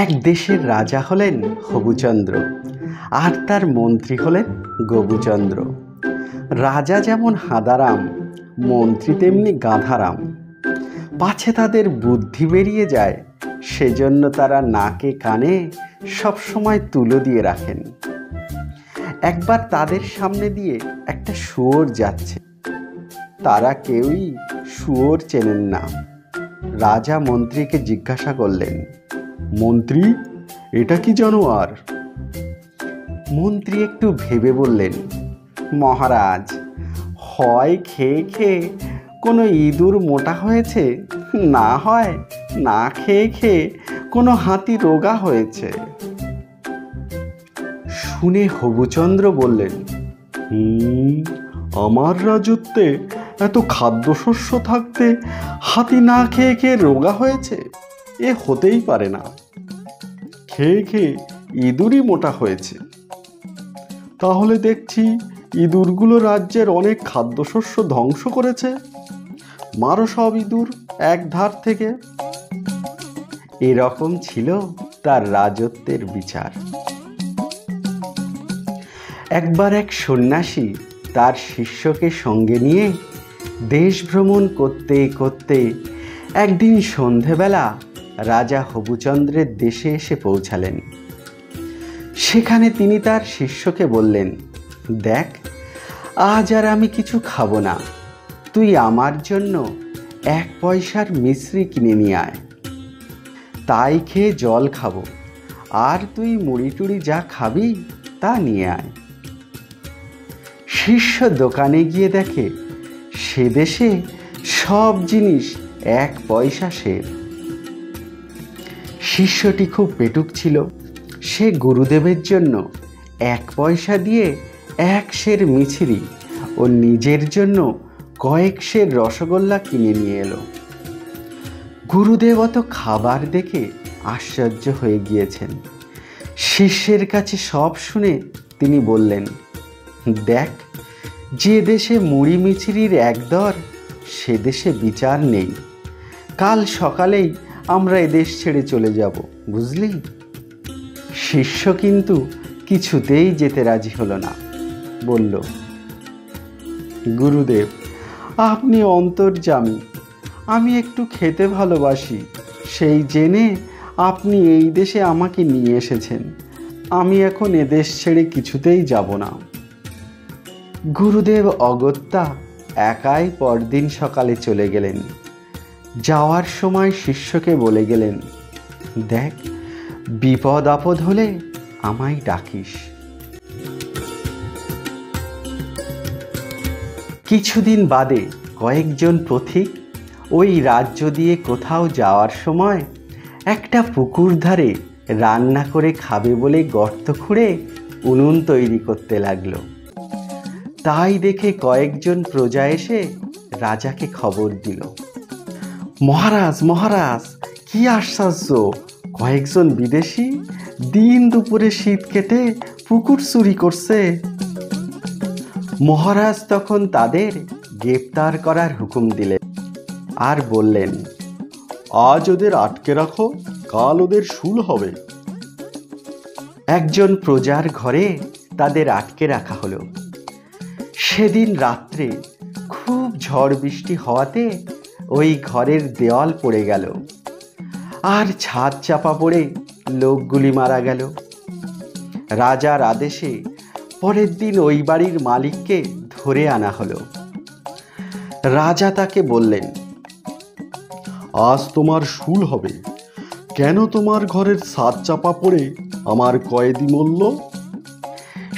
এক দেশের রাজা হলেন হবুচন্দ্র, আর তার মন্ত্রী হলেন গবুচন্দ্র। রাজা যেমন হাঁদারাম, মন্ত্রী তেমনি গাধারাম। পাছে তাদের বুদ্ধি বেরিয়ে যায়, সেজন্য তারা নাকে কানে সবসময় তুলো দিয়ে রাখেন। একবার তাদের সামনে দিয়ে একটা শুয়োর যাচ্ছে। তারা কেউই শুয়োর চেনেন না। রাজা মন্ত্রীকে জিজ্ঞাসা করলেন, মন্ত্রী, এটা কি জানোয়ার? মন্ত্রী একটু ভেবে বললেন, মহারাজ, হয় খেয়ে খেয়ে কোনো ইঁদুর মোটা হয়েছে, না হয় না খেয়ে খেয়ে কোনো হাতি রোগা হয়েছে। শুনে হবুচন্দ্র বললেন, আমার রাজত্বে এত খাদ্যশস্য থাকতে হাতি না খেয়ে খেয়ে রোগা হয়েছে? এ হতেই পারে না। খেয়ে খেয়ে ইঁদুরই মোটা হয়েছে। তাহলে দেখছি ইঁদুরগুলো রাজ্যের অনেক খাদ্যশস্য ধ্বংস করেছে। মারো সব ইঁদুর এক ধার থেকে। এরকম ছিল তার রাজত্বের বিচার। একবার এক সন্ন্যাসী তার শিষ্যকে সঙ্গে নিয়ে দেশ ভ্রমণ করতে করতে একদিন সন্ধেবেলা রাজা হবুচন্দ্রের দেশে এসে পৌঁছালেন। সেখানে তিনি তার শিষ্যকে বললেন, দেখ, আজ আর আমি কিছু খাবো না। তুই আমার জন্য 1 পয়সার মিশ্রি কিনে নিয়ে আয়। তাই খেয়ে জল খাবো, আর তুই মুড়ি টুড়ি যা খাবি তা নিয়ে আয়। শিষ্য দোকানে গিয়ে দেখে সে দেশে সব জিনিস 1 পয়সা সের। শিষ্যটি খুব পেটুক ছিল। সে গুরুদেবের জন্য 1 পয়সা দিয়ে 1 সের মিছরি ও নিজের জন্য কয়েক সের রসগোল্লা কিনে নিয়ে এলো। গুরুদেব অত খাবার দেখে আশ্চর্য হয়ে গিয়েছেন। শিষ্যের কাছে সব শুনে তিনি বললেন, দেখ, যে দেশে মুড়ি মিছরির 1 দর, সে দেশে বিচার নেই। কাল সকালেই আমরা এদেশ ছেড়ে চলে যাব, বুঝলি? শিষ্য কিন্তু কিছুতেই যেতে রাজি হলো না। বলল, গুরুদেব, আপনি অন্তর্যামী। আমি একটু খেতে ভালোবাসি, সেই জেনে আপনি এই দেশে আমাকে নিয়ে এসেছেন। আমি এখন এদেশ ছেড়ে কিছুতেই যাব না। গুরুদেব অগত্যা একাই পরদিন সকালে চলে গেলেন। যাওয়ার সময় শিষ্যকে বলে গেলেন, দেখ, বিপদ আপদ হলে আমায় ডাকিস। কিছুদিন বাদে কয়েকজন পথিক ওই রাজ্য দিয়ে কোথাও যাওয়ার সময় একটা পুকুর ধারে রান্না করে খাবে বলে গর্ত খুঁড়ে উনুন তৈরি করতে লাগলো। তাই দেখে কয়েকজন প্রজা এসে রাজাকে খবর দিল, মহারাজ, মহারাজ, কি আশ্চর্য! কয়েকজন বিদেশি দিন দুপুরে শীত কেটে পুকুর চুরি করছে। মহারাজ তখন তাদের গ্রেপ্তার করার হুকুম দিলেন আর বললেন, আজ ওদের আটকে রাখো, কাল ওদের শুল হবে। একজন প্রজার ঘরে তাদের আটকে রাখা হলো। সেদিন রাত্রে খুব ঝড় বৃষ্টি হওয়াতে ওই ঘরের দেওয়াল পড়ে গেল, আর ছাদ চাপা পড়ে লোকগুলি মারা গেল। রাজার আদেশে পরের দিন ওই বাড়ির মালিককে ধরে আনা হলো। রাজা তাকে বললেন, আজ তোমার শুল হবে। কেন তোমার ঘরের ছাদ চাপা পড়ে আমার কয়েদি মরল?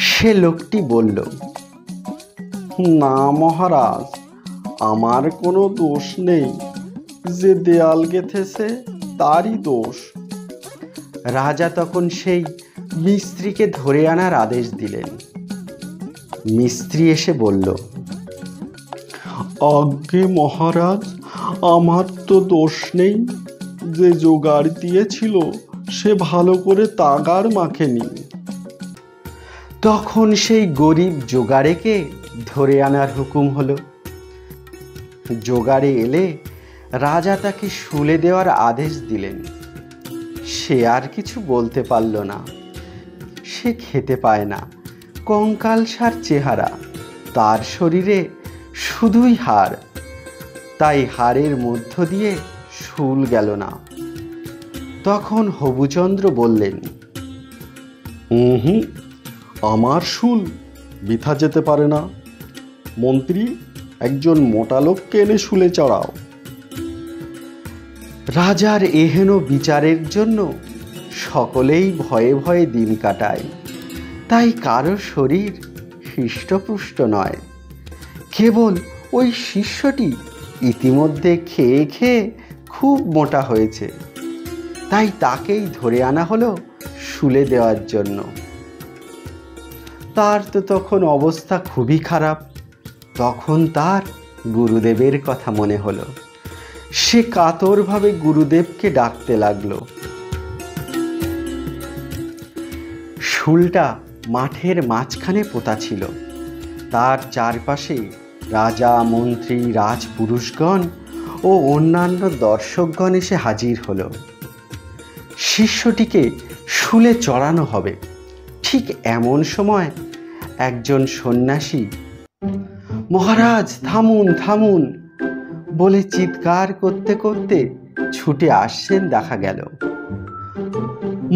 সে লোকটি বলল, না মহারাজ, আমার কোনো দোষ নেই। যে দেয়াল গেঁথেছে তারই দোষ। রাজা তখন সেই মিস্ত্রিকে ধরে আনার আদেশ দিলেন। মিস্ত্রি এসে বলল, আজ্ঞে মহারাজ, আমার তো দোষ নেই। যে জোগাড় দিয়েছিল সে ভালো করে তাগাড় মাখেনি। তখন সেই গরিব জোগাড়েকে ধরে আনার হুকুম হলো। জোগাড়ে এলে রাজা তাকে শুলে দেওয়ার আদেশ দিলেন। সে আর কিছু বলতে পারল না। সে খেতে পায় না, কঙ্কালসার চেহারা, তার শরীরে শুধুই হাড়, তাই হাড়ের মধ্য দিয়ে শুল গেল না। তখন হবুচন্দ্র বললেন, আমার শুল বৃথা যেতে পারে না। মন্ত্রী, একজন মোটা লোককে এনে শুলে চড়াও। রাজার এহেন বিচারের জন্য সকলেই ভয়ে ভয়ে দিন কাটায়। তাই কারো শরীর হৃষ্টপুষ্ট নয়। কেবল ওই শিষ্যটি ইতিমধ্যে খেয়ে খেয়ে খুব মোটা হয়েছে, তাই তাকেই ধরে আনা হলো শুলে দেওয়ার জন্য। তার তো তখন অবস্থা খুবই খারাপ। তখন তার গুরুদেবের কথা মনে হলো। সে কাতরভাবে গুরুদেবকে ডাকতে লাগলো। শুলটা মাঠের মাঝখানে পোতা ছিল। তার চারপাশে রাজা, মন্ত্রী, রাজপুরুষগণ ও অন্যান্য দর্শকগণ এসে হাজির হলো। শিষ্যটিকে শুলে চড়ানো হবে। ঠিক এমন সময় একজন সন্ন্যাসী, মহারাজ থামুন থামুন বলে চিৎকার করতে করতে ছুটে আসছেন দেখা গেল।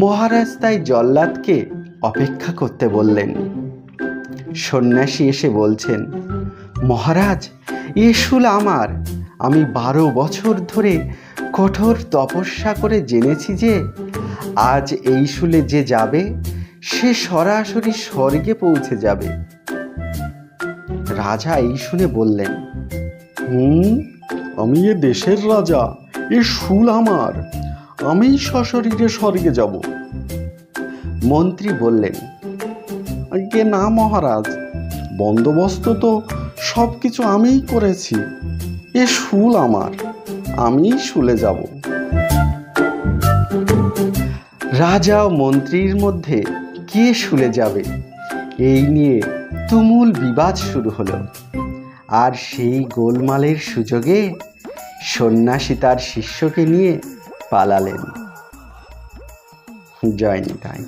মহারাজ তাই জল্লাদকে অপেক্ষা করতে বললেন। সন্ন্যাসী এসে বলছেন, মহারাজ, এ শুল আমার। আমি 12 বছর ধরে কঠোর তপস্যা করে জেনেছি যে আজ এই শুলে যে যাবে সে সরাসরি স্বর্গে পৌঁছে যাবে। রাজা এই শুনে বললেন, আমি এ দেশের রাজা, এ শুল আমার, আমি সশরীরে স্বর্গে যাব। মন্ত্রী বললেন, আগে না মহারাজ, বন্দোবস্ত তো সব কিছু আমিই করেছি। এ শুল আমার, আমি শুলে যাব। রাজা ও মন্ত্রীর মধ্যে কে শুলে যাবে এই নিয়ে তুমুল বিবাদ শুরু হলো। আর সেই গোলমালের সুযোগে সন্ন্যাসী তার শিষ্যকে নিয়ে পালালেন। জয় নিতাই।